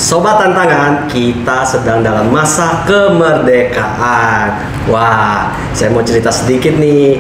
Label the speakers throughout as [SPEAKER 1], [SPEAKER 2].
[SPEAKER 1] Sobat Tantangan, kita sedang dalam masa kemerdekaan. Wah, saya mau cerita sedikit nih.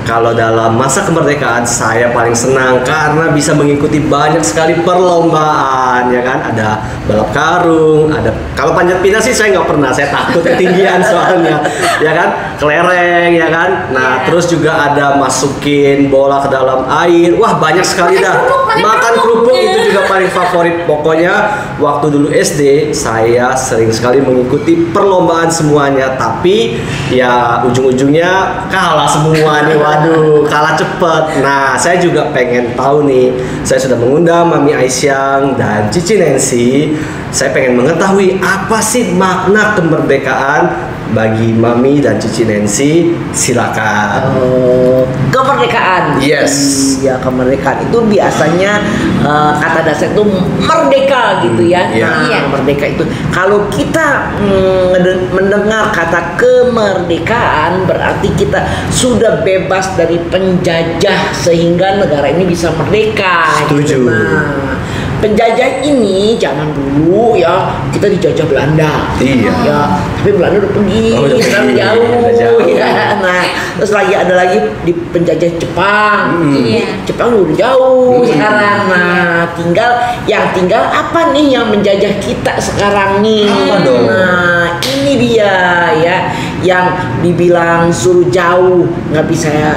[SPEAKER 1] Kalau dalam masa kemerdekaan saya paling senang karena bisa mengikuti banyak sekali perlombaan, ya kan? Ada balap karung, ada kalau panjat pinang sih saya nggak pernah, saya takut ketinggian soalnya, ya kan? Kelereng, ya kan? Nah, terus juga ada masukin bola ke dalam air. Wah, banyak sekali dah. Makan kerupuk itu juga paling favorit. Pokoknya waktu dulu SD saya sering sekali mengikuti perlombaan semuanya, tapi ya ujung-ujungnya kalah semua nih. Waduh, kalah cepet. Nah, saya juga pengen tahu nih. Saya sudah mengundang Mami Aisyang dan Cici Nancy. Saya pengen mengetahui apa sih makna kemerdekaan bagi Mami dan Cici Nancy. Silakan.
[SPEAKER 2] Kemerdekaan.
[SPEAKER 1] Yes.
[SPEAKER 2] Ya, kemerdekaan itu biasanya kata dasar itu merdeka gitu ya. Nah, merdeka itu kalau kita mendengar kata kemerdekaan berarti kita sudah bebas dari penjajah sehingga negara ini bisa merdeka.
[SPEAKER 1] Setuju.
[SPEAKER 2] Nah, penjajah ini zaman dulu ya kita dijajah Belanda.
[SPEAKER 1] Iya.
[SPEAKER 2] Ya, tapi Belanda udah pergi, jauh. Ya. Nah, terus ada lagi di penjajah Jepang. Jepang udah jauh sekarang. Nah, tinggal apa nih yang menjajah kita sekarang nih? Nah, ini dia ya yang dibilang suruh jauh nggak bisa ya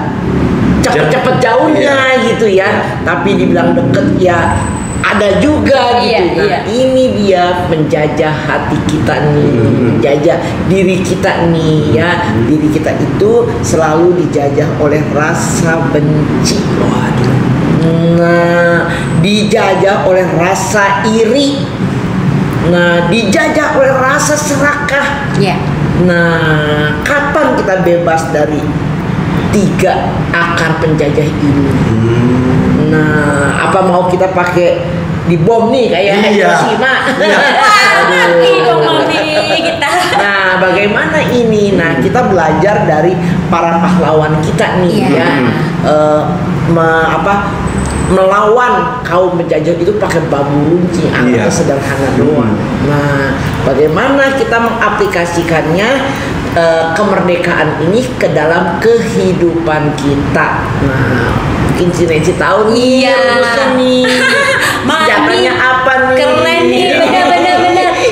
[SPEAKER 2] cepet-cepet jauhnya gitu ya, tapi dibilang deket ya ada juga gitu. Nah, ini dia menjajah hati kita nih, menjajah diri kita nih ya. Diri kita itu selalu dijajah oleh rasa benci. Waduh. Nah, dijajah oleh rasa iri. Nah, dijajah oleh rasa serakah. Nah, kapan kita bebas dari 3 akar penjajah ini? Nah, apa mau kita pakai dibom nih kayak Hiroshima?
[SPEAKER 3] Mati dong Mami kita.
[SPEAKER 2] Nah, bagaimana ini? Nah, kita belajar dari para pahlawan kita nih ya. Melawan kaum penjajah itu pakai bambu runcing, alatnya sederhana doang. Nah, bagaimana kita mengaplikasikannya kemerdekaan ini ke dalam kehidupan kita? Nah, mungkin si Nancy tahu nih, senjatanya apa nih?
[SPEAKER 3] Keren nih, benar.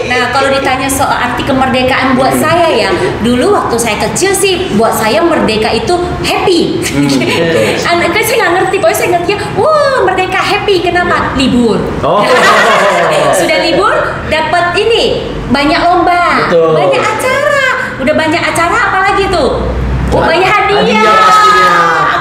[SPEAKER 3] Nah, kalau ditanya soal arti kemerdekaan buat saya ya, dulu waktu saya kecil sih buat saya merdeka itu happy. Anak kan saya nggak ngerti, pokoknya saya ngertinya, wah merdeka happy, kenapa? Libur. Sudah libur, dapat ini banyak lomba, banyak acara, udah banyak acara apalagi tuh, banyak hadiah.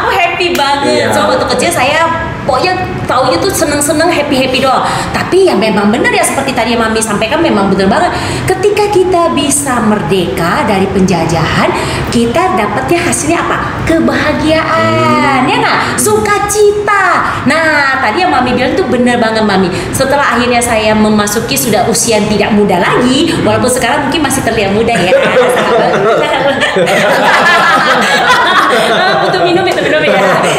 [SPEAKER 3] Aku happy banget. So waktu kecil saya pokoknya taunya tuh seneng-seneng happy doang. Tapi ya memang benar ya seperti tadi Mami sampaikan, memang benar banget. Ketika kita bisa merdeka dari penjajahan, kita dapatnya hasilnya apa? Kebahagiaan, ya nggak? Sukacita. Nah, tadi yang Mami bilang tuh benar banget Mami. Setelah akhirnya saya memasuki sudah usia tidak muda lagi, walaupun sekarang mungkin masih terlihat muda ya. Butuh minum ya.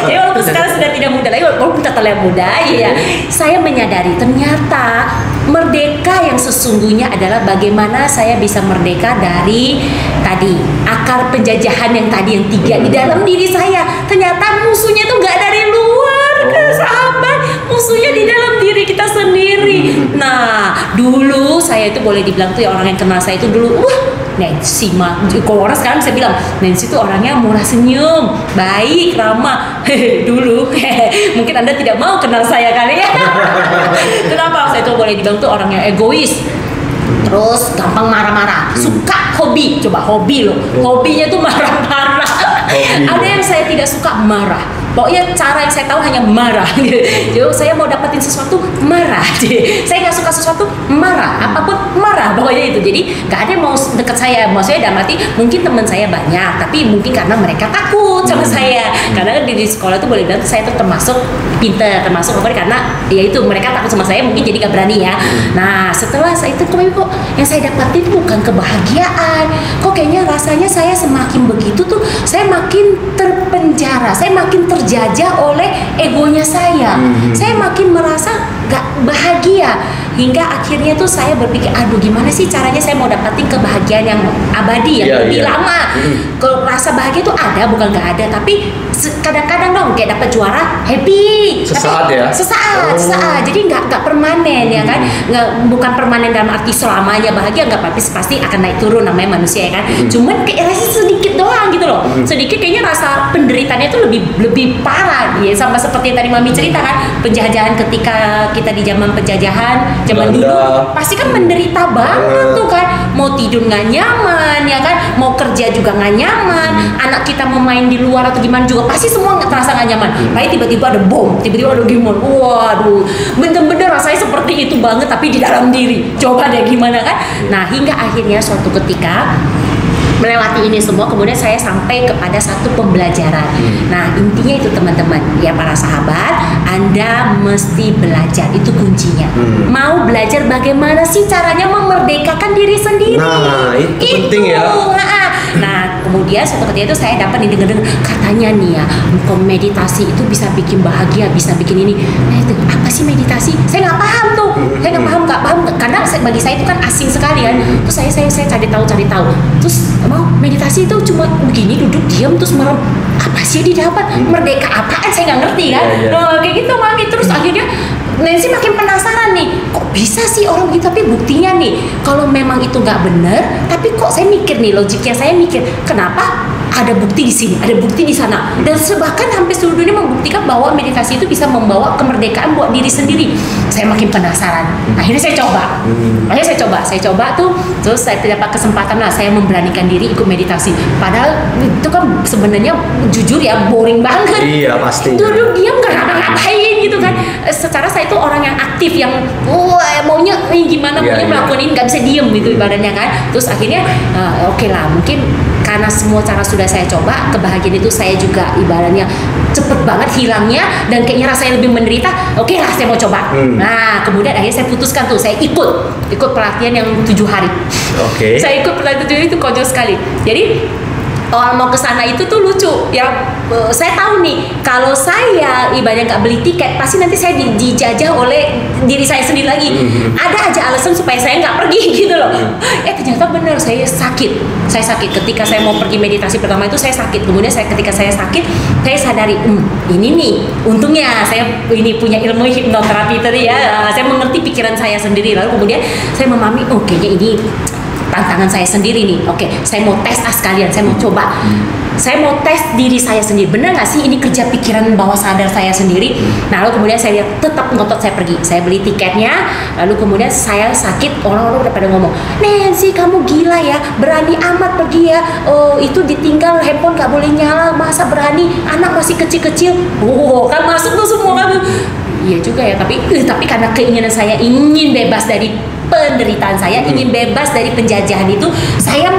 [SPEAKER 3] Jadi walaupun sekarang sudah tidak muda lagi, walaupun tetap terlihat muda ya, saya menyadari ternyata merdeka yang sesungguhnya adalah bagaimana saya bisa merdeka dari tadi akar penjajahan yang tadi yang 3 di dalam diri saya. Ternyata musuhnya tuh nggak dari luar, sahabat, musuhnya di dalam diri kita sendiri. Nah, dulu saya itu boleh dibilang tuh ya, orang yang kenal saya itu dulu, Nancy mah, kalau orang sekarang saya bilang Nancy tuh orangnya murah senyum, baik, ramah. Dulu mungkin Anda tidak mau kenal saya kali ya. Kenapa? Saya tuh boleh dibilang tuh orang yang egois, terus gampang marah-marah, suka hobi, coba hobi loh, hobinya tuh marah-marah. Ada yang saya tidak suka marah, pokoknya cara yang saya tahu hanya marah. Jadi saya mau dapetin sesuatu marah, saya nggak suka sesuatu marah, apapun marah pokoknya itu. Jadi nggak ada yang mau deket saya. Maksudnya dalam arti mungkin teman saya banyak, tapi mungkin karena mereka takut sama saya. Karena di sekolah tuh boleh bilang saya tuh termasuk pintar, termasuk apa, karena ya itu mereka takut sama saya, mungkin jadi nggak berani ya. Nah, setelah saya itu kok yang saya dapatin bukan kebahagiaan, kok kayaknya rasanya saya semakin begitu tuh saya makin terpenjara, saya makin terjajah oleh egonya saya. Saya makin merasa gak bahagia. hingga akhirnya tuh saya berpikir, aduh gimana sih caranya saya mau dapatin kebahagiaan yang abadi, yang lebih lama. Kalau rasa bahagia tuh ada, bukan nggak ada, tapi kadang-kadang dong kayak dapat juara happy,
[SPEAKER 1] sesaat
[SPEAKER 3] tapi,
[SPEAKER 1] ya,
[SPEAKER 3] sesaat, jadi nggak permanen ya kan, bukan permanen dalam arti selamanya bahagia, nggak, pasti akan naik turun, namanya manusia ya kan. Cuman kayak rasa sedikit doang gitu loh, sedikit, kayaknya rasa penderitaannya tuh lebih parah ya, sama seperti yang tadi Mami cerita kan, penjajahan ketika kita di zaman penjajahan zaman dulu pasti kan menderita banget tuh kan, mau tidur nggak nyaman ya kan, mau kerja juga nggak nyaman, anak kita mau main di luar atau gimana juga pasti semua nggak terasa nggak nyaman. Lalu tiba-tiba ada bom, tiba-tiba ada gimana, waduh, bener-bener rasanya seperti itu banget tapi di dalam diri. Coba deh gimana kan. Nah hingga akhirnya suatu ketika melewati ini semua, kemudian saya sampai kepada satu pembelajaran. Nah intinya itu teman-teman ya, para sahabat, Anda mesti belajar, itu kuncinya. Mau belajar bagaimana sih caranya memerdekakan diri sendiri.
[SPEAKER 1] Nah itu penting ya.
[SPEAKER 3] Nah kemudian suatu ketika itu saya dapat dengar katanya nih ya, meditasi itu bisa bikin bahagia, bisa bikin ini. Nah itu apa sih meditasi? Saya nggak paham tuh, saya nggak paham karena bagi saya itu kan asing sekali kan. Terus saya cari tahu. Terus mau meditasi itu cuma begini, duduk diam terus merem, apa sih didapat, merdeka apaan, saya nggak ngerti kan. Nah, kayak gitu Mami. Terus akhirnya Nancy makin penasaran nih, kok bisa sih orang gitu, tapi buktinya nih kalau memang itu nggak benar, tapi kok saya mikir nih, logiknya saya mikir kenapa ada bukti di sini, ada bukti di sana, dan bahkan hampir seluruh dunia membuktikan bahwa meditasi itu bisa membawa kemerdekaan buat diri sendiri. Saya makin penasaran, akhirnya saya coba. Saya coba tuh, terus saya dapat kesempatan lah, saya memberanikan diri ikut meditasi. Padahal itu kan sebenarnya jujur ya boring banget.
[SPEAKER 1] Iya pasti.
[SPEAKER 3] Duduk diam nggak ngapa-ngapain gitu kan. Secara saya itu orang yang aktif, yang maunya gimana, maunya melakukan ini, nggak bisa diem gitu ibaratnya kan. Terus akhirnya oke lah, mungkin karena semua cara sudah saya coba, kebahagiaan itu saya juga ibaratnya cepet banget hilangnya, dan kayaknya rasanya lebih menderita. Oke lah, saya mau coba. Nah kemudian akhirnya saya putuskan tuh, saya ikut pelatihan yang 7 hari. Saya ikut pelatihan 7 hari, itu konyol sekali. Jadi orang mau ke sana itu tuh lucu ya. Saya tahu nih kalau saya ibaratnya nggak beli tiket, pasti nanti saya dijajah oleh diri saya sendiri lagi. Ada aja alasan supaya saya nggak pergi gitu loh. Ternyata benar, saya sakit ketika saya mau pergi meditasi pertama itu. Saya sakit, kemudian ketika saya sakit, saya sadari ini nih untungnya saya ini punya ilmu hipnoterapi tadi ya. Saya mengerti pikiran saya sendiri, lalu kemudian saya memahami, kayaknya ini tantangan saya sendiri nih. Saya mau tes sekalian, saya mau coba. Saya mau tes diri saya sendiri, benar nggak sih ini kerja pikiran bawah sadar saya sendiri. Nah lalu kemudian saya lihat, tetap ngotot saya pergi, saya beli tiketnya. Lalu kemudian saya sakit, orang-orang udah pada ngomong, Nancy kamu gila ya, berani amat pergi ya, itu ditinggal handphone nggak boleh nyala, masa berani, anak masih kecil-kecil. Kan masuk tuh semua kan. Iya juga ya, tapi karena keinginan saya ingin bebas dari penderitaan saya, ingin bebas dari penjajahan itu, saya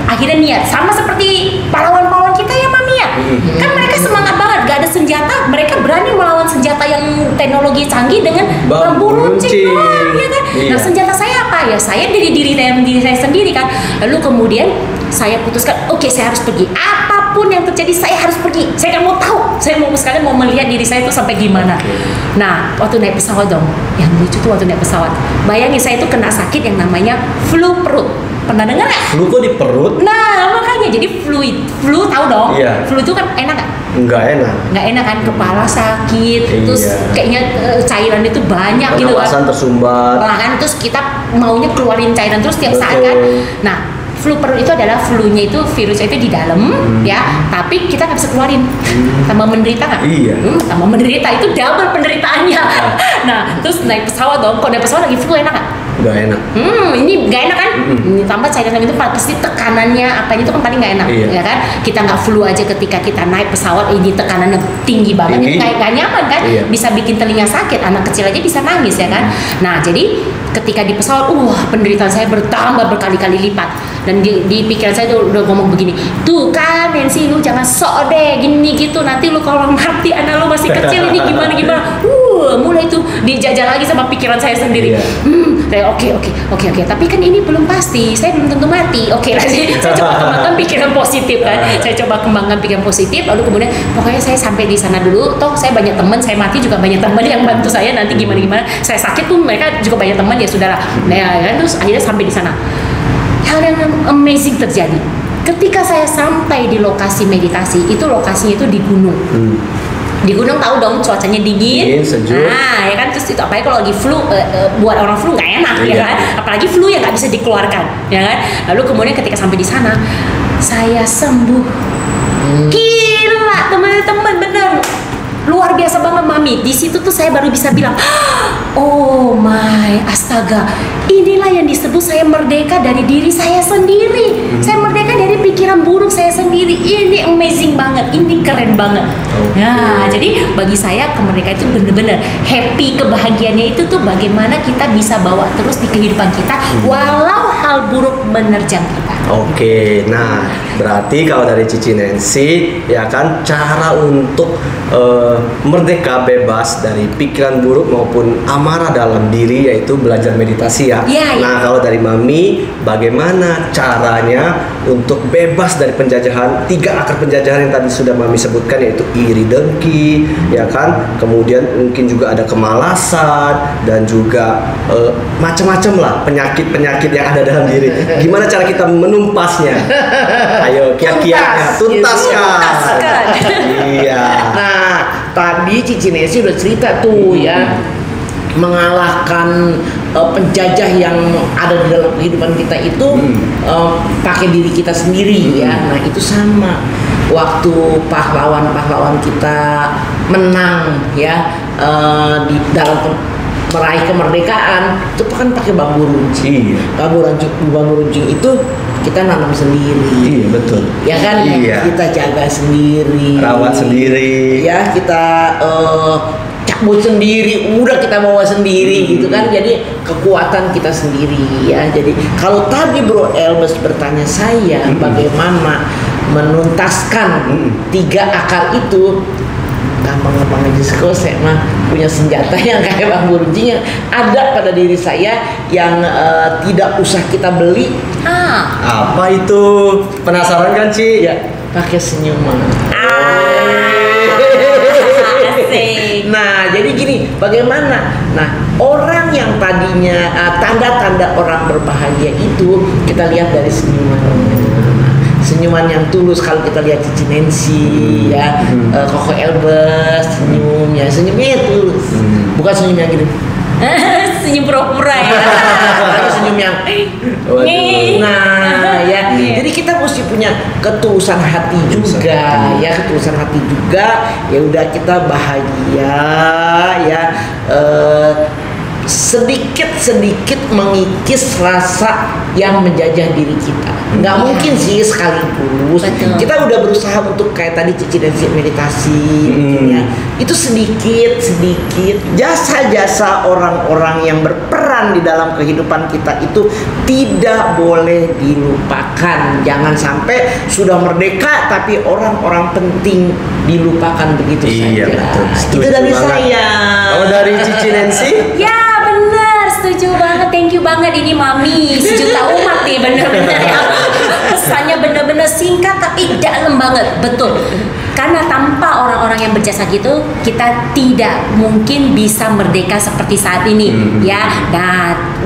[SPEAKER 3] akhirnya niat. Sama seperti pahlawan-pahlawan kita ya Mami ya, kan mereka semangat banget, gak ada senjata, mereka berani melawan senjata yang teknologi canggih dengan bambu runcing doang ya kan. Nah senjata saya apa ya, saya dari diri saya sendiri kan. Lalu kemudian saya putuskan, saya harus pergi, apapun yang terjadi saya harus pergi. Saya kan mau tahu, saya mau sekalian mau melihat diri saya itu sampai gimana. Nah waktu naik pesawat dong, yang lucu tuh waktu naik pesawat, bayangin saya itu kena sakit yang namanya flu perut. Pernah dengar nggak?
[SPEAKER 1] Flu kok di perut?
[SPEAKER 3] Nah makanya, jadi flu tahu dong. Flu itu kan enak nggak? Nggak enak kan, kepala sakit, terus kayaknya cairan itu banyak gitu kan,
[SPEAKER 1] pernapasan tersumbat
[SPEAKER 3] kan, terus kita maunya keluarin cairan terus tiap saat kan. Nah flu perut itu adalah flunya itu virusnya itu di dalam ya, tapi kita nggak bisa keluarin. Tambah menderita nggak? Tambah menderita, itu double penderitaannya. Nah terus naik pesawat dong, kok naik pesawat lagi flu enak nggak?
[SPEAKER 1] Nggak enak.
[SPEAKER 3] Ini nggak enak kan? Tambah cairan itu pasti tekanannya apanya itu kan paling nggak enak, ya kan? Kita nggak flu aja ketika kita naik pesawat, ini tekanannya tinggi banget, ini nggak nyaman kan? Bisa bikin telinga sakit, anak kecil aja bisa nangis ya kan? Nah jadi ketika di pesawat, penderitaan saya bertambah berkali-kali lipat. Dan di pikiran saya tuh udah ngomong begini, tuh kan Nancy, lu jangan sok deh gini gitu, nanti lu kalau mati anak lu masih kecil ini gimana mulai tuh dijajah lagi sama pikiran saya sendiri. Oke. Tapi kan ini belum pasti. Saya belum tentu mati. Oke lah, saya coba kembangkan pikiran positif kan. Saya coba kembangkan pikiran positif. Lalu kemudian pokoknya saya sampai di sana dulu. Toh saya banyak teman. Saya mati juga banyak teman yang bantu saya. Nanti gimana. Saya sakit pun mereka juga banyak teman, ya sudahlah. Nah kan, terus akhirnya sampai di sana. Hal yang amazing terjadi. Ketika saya sampai di lokasi meditasi, itu lokasinya itu di gunung. Di gunung tahu dong cuacanya dingin,
[SPEAKER 1] sejuk.
[SPEAKER 3] Nah ya kan, terus itu apalagi kalau lagi flu, buat orang flu nggak enak ya kan, apalagi flu yang nggak bisa dikeluarkan ya kan. Lalu kemudian ketika sampai di sana saya sembuh. Gila teman-teman, bener luar biasa banget Mami. Di situ tuh saya baru bisa bilang, oh my, astaga, inilah yang disebut saya merdeka dari diri saya sendiri. Saya merdeka dari pikiran buruk saya sendiri. Ini amazing banget, ini keren banget. Nah, jadi bagi saya kemerdekaan itu bener-bener happy, kebahagiaannya itu tuh bagaimana kita bisa bawa terus di kehidupan kita walau hal buruk menerjang kita.
[SPEAKER 1] Oke, nah berarti kalau dari Cici Nancy ya kan, cara untuk merdeka bebas dari pikiran buruk maupun amarah dalam diri yaitu belajar meditasi ya. Nah kalau dari Mami, bagaimana caranya untuk bebas dari penjajahan, 3 akar penjajahan yang tadi sudah Mami sebutkan, yaitu iri, dengki ya kan, kemudian mungkin juga ada kemalasan dan juga macam-macam lah penyakit-penyakit yang ada dalam diri. Gimana cara kita menumpasnya? Ayo kiat-kiatnya, tuntaskan. Iya.
[SPEAKER 2] Nah, tadi Cici Nancy udah cerita tuh ya, mengalahkan penjajah yang ada di dalam kehidupan kita itu pakai diri kita sendiri ya. Nah itu sama waktu pahlawan-pahlawan kita menang ya, di dalam meraih kemerdekaan itu kan pakai bambu runcing. Bambu runcing itu kita nanam sendiri.
[SPEAKER 1] Iya betul.
[SPEAKER 2] Ya kan, kita jaga sendiri,
[SPEAKER 1] rawat sendiri.
[SPEAKER 2] Ya kita cabut sendiri, udah kita bawa sendiri gitu kan. Jadi kekuatan kita sendiri ya. Jadi kalau tadi Bro Elbes bertanya saya bagaimana menuntaskan 3 akar itu, gampang-gampang aja. Kalau saya mah punya senjata yang kayak bambu runcing yang ada pada diri saya yang tidak usah kita beli.
[SPEAKER 1] Apa itu? Penasaran kan Ci?
[SPEAKER 2] Ya, pakai senyuman. Nah, jadi gini, bagaimana? Nah, orang yang tadinya tanda-tanda orang berbahagia itu kita lihat dari senyuman. Senyuman yang tulus. Kalau kita lihat Cici Nancy ya, Koko Elbes senyumnya tulus, bukan senyum yang gini.
[SPEAKER 3] Senyum pura-pura ya.
[SPEAKER 2] Senyum yang nah ya. Jadi kita mesti punya ketulusan hati juga ya, ketulusan hati juga. Ya udah, kita bahagia ya, sedikit mengikis rasa yang menjajah diri kita. Nggak mungkin sih sekaligus. Kita udah berusaha untuk kayak tadi Cici Nancy meditasi ya. Itu sedikit jasa-jasa orang-orang yang berperan di dalam kehidupan kita itu tidak boleh dilupakan. Jangan sampai sudah merdeka tapi orang-orang penting dilupakan begitu saja.
[SPEAKER 1] Betul.
[SPEAKER 2] Itu dari saya.
[SPEAKER 1] Kalau dari Cici Nancy?
[SPEAKER 3] Ya benar, setuju banget. Thank you banget ini Mami, sejuta umat nih, bener-bener ya. Pesannya bener-bener singkat tapi dalam banget, betul. Karena tanpa orang-orang yang berjasa gitu, kita tidak mungkin bisa merdeka seperti saat ini ya.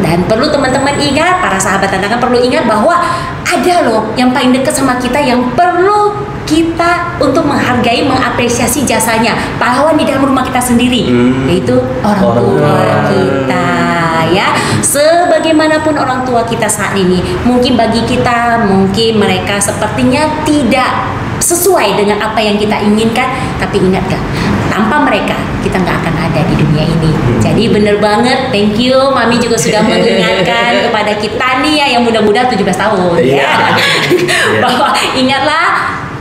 [SPEAKER 3] Dan perlu teman-teman ingat, para sahabat tantangan perlu ingat bahwa ada loh yang paling dekat sama kita yang perlu kita untuk menghargai, mengapresiasi jasanya. Pahlawan di dalam rumah kita sendiri, yaitu orang tua kita ya. Sebagaimanapun orang tua kita saat ini, mungkin bagi kita, mungkin mereka sepertinya tidak sesuai dengan apa yang kita inginkan, tapi ingat gak, tanpa mereka kita nggak akan ada di dunia ini. Jadi bener banget, thank you Mami juga sudah mengingatkan kepada kita nih ya, yang muda-muda 17 tahun ya, bahwa ingatlah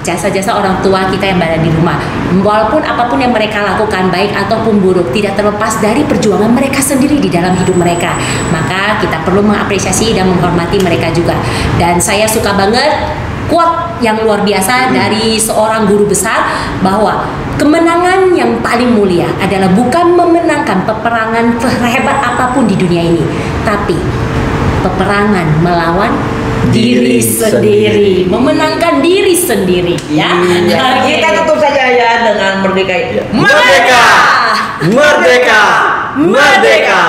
[SPEAKER 3] jasa-jasa orang tua kita yang berada di rumah. Walaupun apapun yang mereka lakukan, baik ataupun buruk, tidak terlepas dari perjuangan mereka sendiri di dalam hidup mereka. Maka kita perlu mengapresiasi dan menghormati mereka juga. Dan saya suka banget quote yang luar biasa dari seorang guru besar, bahwa kemenangan yang paling mulia adalah bukan memenangkan peperangan terhebat apapun di dunia ini, tapi peperangan melawan diri sendiri, memenangkan diri sendiri, ya.
[SPEAKER 2] Nah, kita tutup saja ya dengan merdeka.
[SPEAKER 1] Merdeka! Merdeka! Merdeka!